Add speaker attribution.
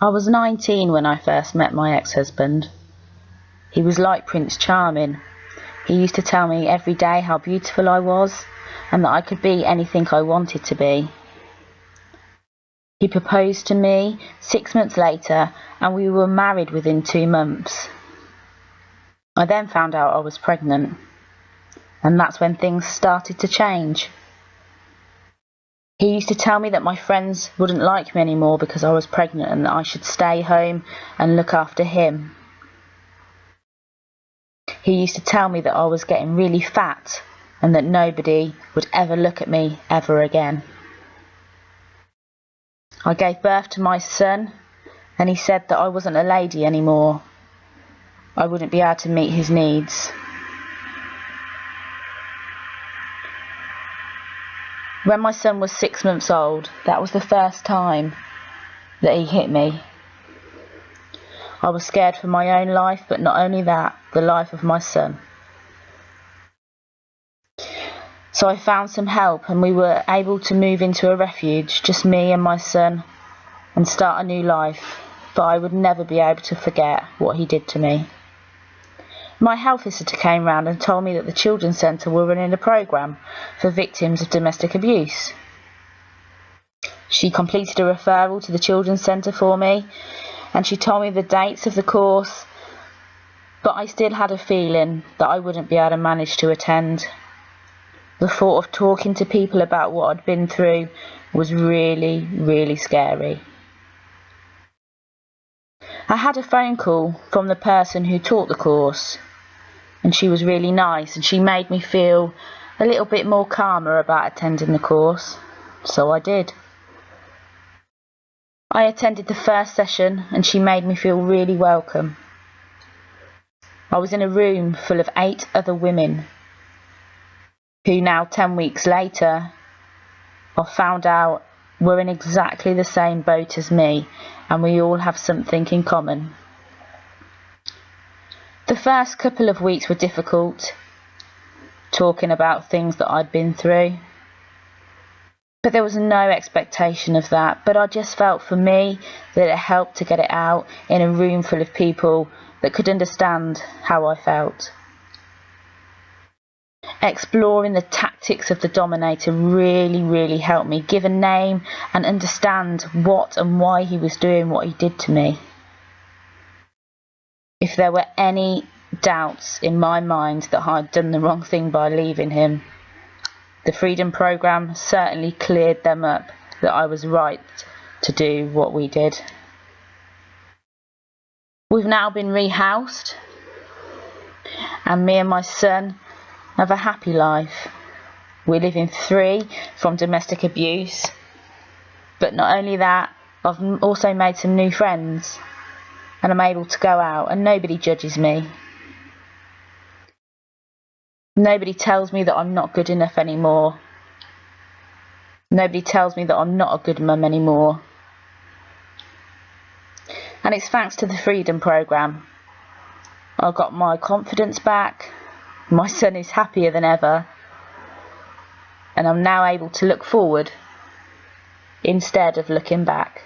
Speaker 1: I was 19 when I first met my ex-husband. He was like Prince Charming. He used to tell me every day how beautiful I was and that I could be anything I wanted to be. He proposed to me 6 months later and we were married within 2 months. I then found out I was pregnant, and that's when things started to change. He used to tell me that my friends wouldn't like me anymore because I was pregnant and that I should stay home and look after him. He used to tell me that I was getting really fat and that nobody would ever look at me ever again. I gave birth to my son and he said that I wasn't a lady anymore. I wouldn't be able to meet his needs. When my son was 6 months old, that was the first time that he hit me. I was scared for my own life, but not only that, the life of my son. So I found some help and we were able to move into a refuge, just me and my son, and start a new life, but I would never be able to forget what he did to me. My health visitor came round and told me that the children's centre were running a programme for victims of domestic abuse. She completed a referral to the children's centre for me and she told me the dates of the course, but I still had a feeling that I wouldn't be able to manage to attend. The thought of talking to people about what I'd been through was really, really scary. I had a phone call from the person who taught the course, and she was really nice and she made me feel a little bit more calmer about attending the course, so I did. I attended the first session and she made me feel really welcome. I was in a room full of 8 other women who now 10 weeks later I've found out were in exactly the same boat as me and we all have something in common. The first couple of weeks were difficult, talking about things that I'd been through. But there was no expectation of that, but I just felt for me that it helped to get it out in a room full of people that could understand how I felt. Exploring the tactics of the dominator really helped me give a name and understand what and why he was doing what he did to me. If there were any doubts in my mind that I'd done the wrong thing by leaving him, the Freedom Programme certainly cleared them up that I was right to do what we did. We've now been rehoused and me and my son have a happy life. We're living free from domestic abuse, but not only that, I've also made some new friends and I'm able to go out and nobody judges me. Nobody tells me that I'm not good enough anymore. Nobody tells me that I'm not a good mum anymore. And it's thanks to the Freedom Programme. I got my confidence back, my son is happier than ever, and I'm now able to look forward instead of looking back.